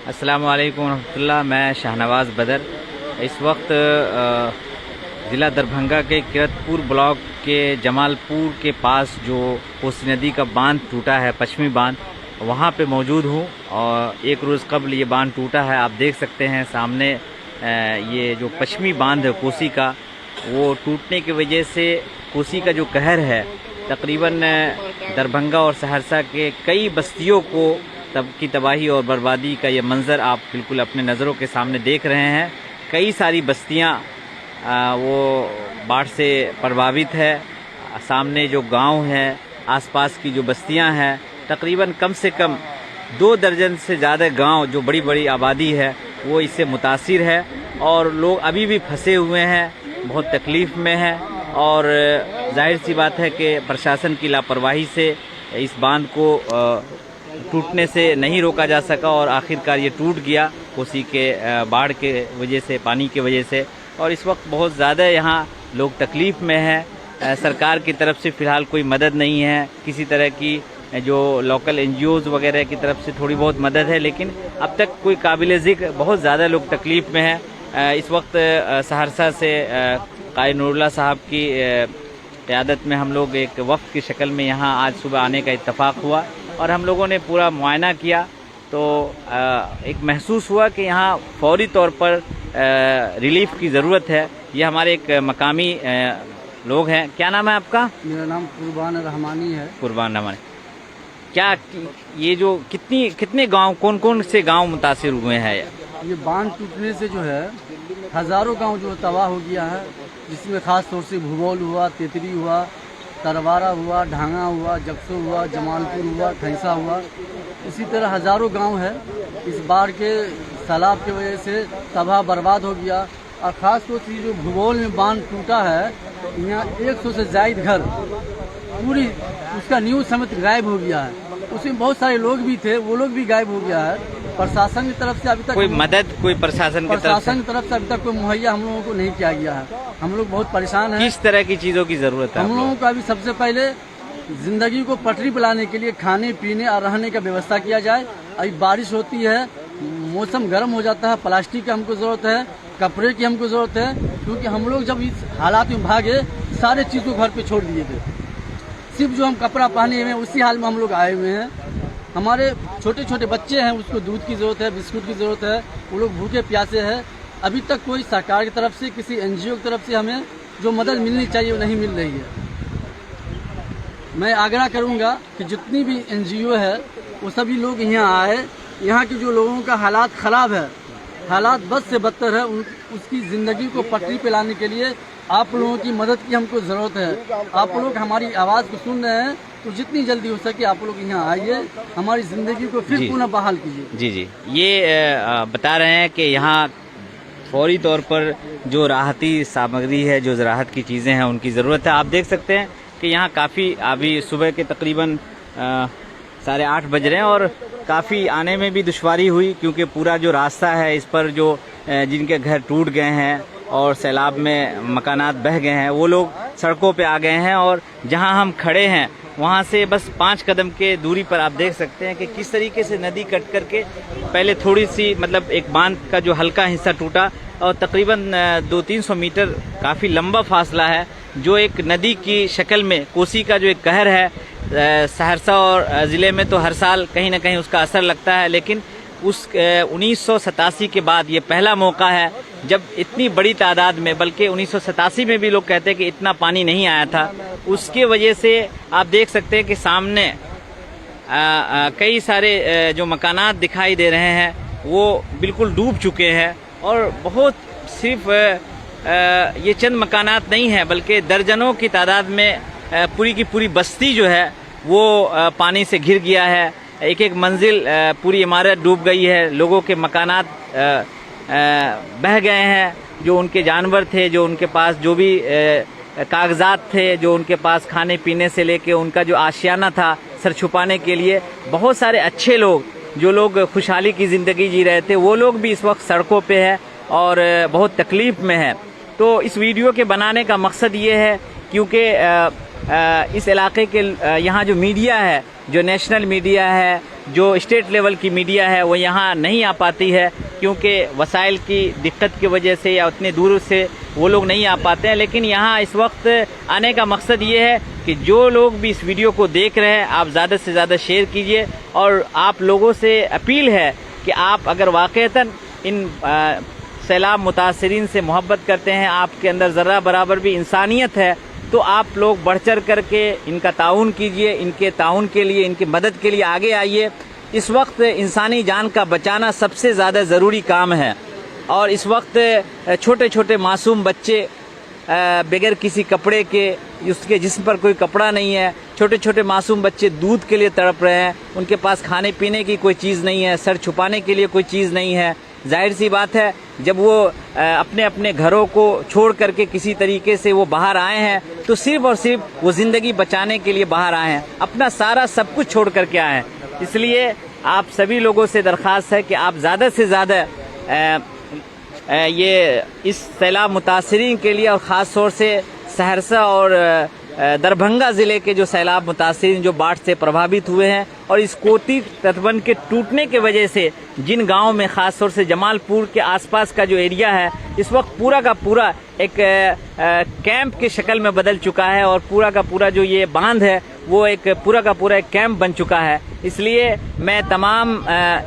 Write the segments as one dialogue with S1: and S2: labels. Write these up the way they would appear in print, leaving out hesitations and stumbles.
S1: अस्सलाम वालेकुम रहमतुल्लाह। मैं शाहनवाज़ बदर इस वक्त ज़िला दरभंगा के किरतपुर ब्लॉक के जमालपुर के पास जो कोसी नदी का बांध टूटा है, पश्चिमी बांध, वहाँ पे मौजूद हूँ। और एक रोज़ कबल ये बांध टूटा है। आप देख सकते हैं सामने ये जो पश्चिमी बांध है कोसी का, वो टूटने की वजह से कोसी का जो कहर है तकरीबन दरभंगा और सहरसा के कई बस्तियों को तब की तबाही और बर्बादी का ये मंज़र आप बिल्कुल अपने नज़रों के सामने देख रहे हैं। कई सारी बस्तियां वो बाढ़ से प्रभावित है। सामने जो गांव है, आसपास की जो बस्तियां हैं, तकरीबन कम से कम 2 दर्जन से ज़्यादा गांव जो बड़ी बड़ी आबादी है वो इससे मुतासिर है। और लोग अभी भी फंसे हुए हैं, बहुत तकलीफ़ में हैं। और जाहिर सी बात है कि प्रशासन की लापरवाही से इस बांध को टूटने से नहीं रोका जा सका और आखिरकार ये टूट गया कोसी के बाढ़ के वजह से, पानी की वजह से। और इस वक्त बहुत ज़्यादा यहाँ लोग तकलीफ़ में हैं। सरकार की तरफ से फ़िलहाल कोई मदद नहीं है। किसी तरह की जो लोकल NGOs वगैरह की तरफ से थोड़ी बहुत मदद है, लेकिन अब तक कोई काबिल ज़िक्र, बहुत ज़्यादा लोग तकलीफ़ में हैं। इस वक्त सहरसा से क़ारी नूरुल्लाह साहब की क़यादत में हम लोग एक वफ़द की शक्ल में यहाँ आज सुबह आने का इत्तफ़ाक़ हुआ और हम लोगों ने पूरा मुआयना किया। तो एक महसूस हुआ कि यहाँ फौरी तौर पर रिलीफ की ज़रूरत है। ये हमारे एक मकामी लोग हैं। क्या नाम है आपका?
S2: मेरा नाम कुर्बान रहमानी है।
S1: कुर्बान रहमानी। क्या ये जो कितने गांव, कौन कौन से गांव मुतासिर हुए हैं?
S2: ये बांध टूटने से जो है हज़ारों गांव जो तबाह हो गया है, जिसमें ख़ास तौर से भूगोल हुआ, तेतरी हुआ, तरवारा हुआ, ढांगा हुआ, जक्सो हुआ, जमालपुर हुआ, खैसा हुआ। इसी तरह हज़ारों गांव है इस बाढ़ के सैलाब की वजह से तबाह बर्बाद हो गया। और ख़ास तौर से जो भूगोल में बांध टूटा है, यहाँ 100 से ज़ायद घर पूरी उसका न्यूज़ समेत गायब हो गया है। उसमें बहुत सारे लोग भी थे, वो लोग भी गायब हो गया है। प्रशासन की तरफ से अभी तक
S1: कोई मदद, कोई प्रशासन की तरफ
S2: से अभी तक कोई मुहैया हम लोगों को नहीं किया गया है। हम लोग बहुत परेशान हैं।
S1: किस तरह की चीज़ों की ज़रूरत है
S2: हम लोगों को? अभी सबसे पहले जिंदगी को पटरी पर लाने के लिए खाने पीने और रहने का व्यवस्था किया जाए। अभी बारिश होती है, मौसम गर्म हो जाता है, प्लास्टिक की हमको ज़रूरत है, कपड़े की हमको ज़रूरत है, क्योंकि हम लोग जब इस हालात में भागे सारे चीज़ को घर पे छोड़ दिए थे। सिर्फ जो हम कपड़ा पहने हुए हैं उसी हाल में हम लोग आए हुए हैं। हमारे छोटे छोटे बच्चे हैं, उसको दूध की ज़रूरत है, बिस्कुट की ज़रूरत है, वो लोग भूखे प्यासे हैं। अभी तक कोई सरकार की तरफ से, किसी NGO की तरफ से हमें जो मदद मिलनी चाहिए वो नहीं मिल रही है। मैं आग्रह करूंगा कि जितनी भी NGO है वो सभी लोग यहाँ आए। यहाँ के जो लोगों का हालात ख़राब है, हालात बद से बदतर है, उसकी ज़िंदगी को पटरी पे लाने के लिए आप लोगों की मदद की हमको ज़रूरत है। आप लोग हमारी आवाज़ को सुन रहे हैं तो जितनी जल्दी हो सके आप लोग यहाँ आइए, हमारी ज़िंदगी को फिर पुनः बहाल कीजिए।
S1: जी, ये बता रहे हैं कि यहाँ फौरी तौर पर जो राहती सामग्री है, जो राहत की चीज़ें हैं, उनकी ज़रूरत है। आप देख सकते हैं कि यहाँ काफ़ी अभी सुबह के तकरीबन 8:30 बज रहे हैं और काफ़ी आने में भी दुश्वारी हुई, क्योंकि पूरा जो रास्ता है इस पर जो जिनके घर टूट गए हैं और सैलाब में मकानात बह गए हैं, वो लोग सड़कों पे आ गए हैं। और जहाँ हम खड़े हैं वहाँ से बस 5 कदम के दूरी पर आप देख सकते हैं कि किस तरीके से नदी कट करके पहले थोड़ी सी, मतलब एक बांध का जो हल्का हिस्सा टूटा और तकरीबन 200-300 मीटर काफ़ी लंबा फासला है, जो एक नदी की शक्ल में कोसी का जो एक कहर है। सहरसा और ज़िले में तो हर साल कहीं ना कहीं उसका असर लगता है, लेकिन उस 1987 के बाद ये पहला मौका है जब इतनी बड़ी तादाद में, बल्कि 1987 में भी लोग कहते हैं कि इतना पानी नहीं आया था। उसके वजह से आप देख सकते हैं कि सामने कई सारे जो मकानात दिखाई दे रहे हैं वो बिल्कुल डूब चुके हैं। और बहुत सिर्फ ये चंद मकानात नहीं है, बल्कि दर्जनों की तादाद में पूरी की पूरी बस्ती जो है वो पानी से घिर गया है। एक एक मंजिल, पूरी इमारत डूब गई है। लोगों के मकानात बह गए हैं। जो उनके जानवर थे, जो उनके पास जो भी कागजात थे, जो उनके पास खाने पीने से लेके उनका जो आशियाना था सर छुपाने के लिए, बहुत सारे अच्छे लोग, जो लोग खुशहाली की ज़िंदगी जी रहे थे, वो लोग भी इस वक्त सड़कों पे है और बहुत तकलीफ़ में है। तो इस वीडियो के बनाने का मकसद ये है क्योंकि इस इलाके के यहाँ जो मीडिया है, जो नेशनल मीडिया है, जो स्टेट लेवल की मीडिया है, वो यहाँ नहीं आ पाती है क्योंकि वसाइल की दिक्कत की वजह से या उतने दूर से वो लोग नहीं आ पाते हैं। लेकिन यहाँ इस वक्त आने का मकसद ये है कि जो लोग भी इस वीडियो को देख रहे हैं, आप ज़्यादा से ज़्यादा शेयर कीजिए। और आप लोगों से अपील है कि आप अगर वाक़ईतन इन सैलाब मुतासरीन से मोहब्बत करते हैं, आपके अंदर ज़रा बराबर भी इंसानियत है, तो आप लोग बढ़ चढ़ करके इनका ताउन कीजिए, इनके ताउन के लिए, इनकी मदद के लिए आगे आइए। इस वक्त इंसानी जान का बचाना सबसे ज़्यादा ज़रूरी काम है। और इस वक्त छोटे छोटे मासूम बच्चे बगैर किसी कपड़े के, उसके जिस्म पर कोई कपड़ा नहीं है, छोटे छोटे मासूम बच्चे दूध के लिए तड़प रहे हैं, उनके पास खाने पीने की कोई चीज़ नहीं है, सर छुपाने के लिए कोई चीज़ नहीं है। जाहिर सी बात है, जब वो अपने अपने घरों को छोड़ करके किसी तरीके से वो बाहर आए हैं, तो सिर्फ और सिर्फ वो ज़िंदगी बचाने के लिए बाहर आए हैं, अपना सारा सब कुछ छोड़ करके आए हैं। इसलिए आप सभी लोगों से दरख्वास्त है कि आप ज़्यादा से ज़्यादा ये इस सैलाब मुतासरीन के लिए, और ख़ास तौर से सहरसा और दरभंगा ज़िले के जो सैलाब मुतासरीन जो बाढ़ से प्रभावित हुए हैं, और इस कोसी तटबंध के टूटने के वजह से जिन गाँव में ख़ास तौर से जमालपुर के आसपास का जो एरिया है, इस वक्त पूरा का पूरा एक कैंप के शक्ल में बदल चुका है, और पूरा का पूरा जो ये बांध है वो एक पूरा का पूरा एक कैंप बन चुका है। इसलिए मैं तमाम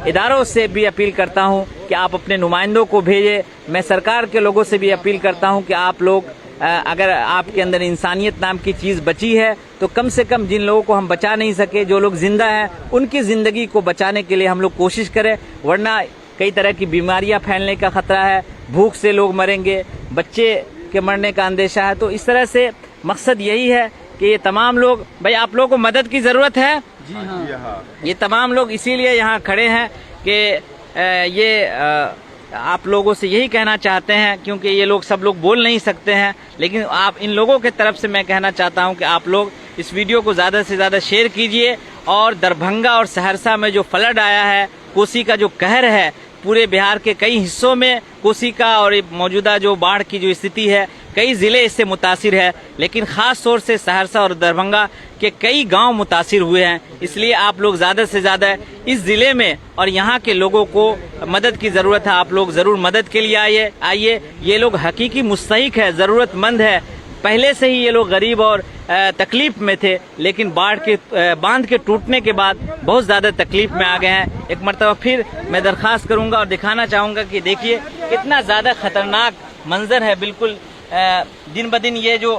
S1: इदारों से भी अपील करता हूं कि आप अपने नुमाइंदों को भेजें। मैं सरकार के लोगों से भी अपील करता हूं कि आप लोग अगर आपके अंदर इंसानियत नाम की चीज़ बची है, तो कम से कम जिन लोगों को हम बचा नहीं सके, जो लोग जिंदा हैं, उनकी ज़िंदगी को बचाने के लिए हम लोग कोशिश करें। वरना कई तरह की बीमारियां फैलने का ख़तरा है, भूख से लोग मरेंगे, बच्चे के मरने का अंदेशा है। तो इस तरह से मकसद यही है कि ये तमाम लोग, भाई आप लोगों को मदद की ज़रूरत है
S2: जी हाँ।
S1: ये तमाम लोग इसीलिए यहाँ खड़े हैं कि आप लोगों से यही कहना चाहते हैं, क्योंकि ये लोग सब लोग बोल नहीं सकते हैं, लेकिन आप इन लोगों के तरफ से मैं कहना चाहता हूं कि आप लोग इस वीडियो को ज़्यादा से ज़्यादा शेयर कीजिए। और दरभंगा और सहरसा में जो फ्लड आया है, कोसी का जो कहर है, पूरे बिहार के कई हिस्सों में कोसी का और मौजूदा जो बाढ़ की जो स्थिति है, कई ज़िले इससे मुतासिर है, लेकिन ख़ास तौर से सहरसा और दरभंगा के कई गांव मुतासिर हुए हैं। इसलिए आप लोग ज़्यादा से ज़्यादा इस ज़िले में और यहाँ के लोगों को मदद की ज़रूरत है। आप लोग ज़रूर मदद के लिए आइए। ये लोग हकीकी मुस्तहिक है, ज़रूरतमंद है। पहले से ही ये लोग गरीब और तकलीफ में थे, लेकिन बांध के टूटने के बाद बहुत ज़्यादा तकलीफ में आ गए हैं। एक मरतबा फिर मैं दरख्वास्त करूँगा और दिखाना चाहूँगा कि देखिए कितना ज़्यादा ख़तरनाक मंजर है। बिल्कुल दिन ब दिन ये जो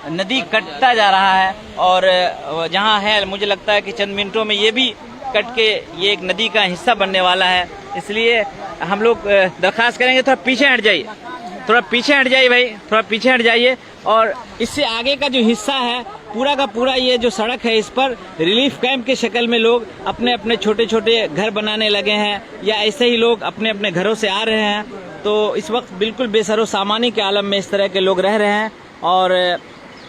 S1: नदी कटता जा रहा है, और जहाँ है मुझे लगता है कि चंद मिनटों में ये भी कट के ये एक नदी का हिस्सा बनने वाला है। इसलिए हम लोग दरख्वास्त करेंगे, थोड़ा पीछे हट जाइए, थोड़ा पीछे हट जाइए भाई, थोड़ा पीछे हट जाइए। और इससे आगे का जो हिस्सा है पूरा का पूरा, ये जो सड़क है, इस पर रिलीफ कैंप के शक्ल में लोग अपने अपने छोटे छोटे घर बनाने लगे हैं, या ऐसे ही लोग अपने अपने घरों से आ रहे हैं। तो इस वक्त बिल्कुल बेसरो सामानी के आलम में इस तरह के लोग रह रहे हैं। और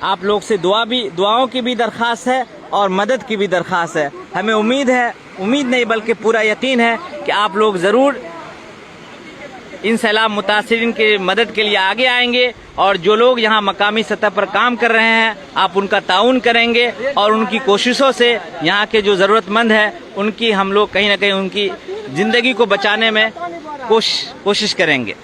S1: आप लोग से दुआओं की भी दरख्वास्त है और मदद की भी दरख्वास्त है। हमें उम्मीद नहीं बल्कि पूरा यकीन है कि आप लोग ज़रूर इन सैलाब मुतासिरीन की मदद के लिए आगे आएंगे, और जो लोग यहाँ मकामी सतह पर काम कर रहे हैं, आप उनका ताउन करेंगे, और उनकी कोशिशों से यहाँ के जो ज़रूरतमंद है उनकी हम लोग कहीं ना कहीं उनकी ज़िंदगी को बचाने में कोशिश करेंगे।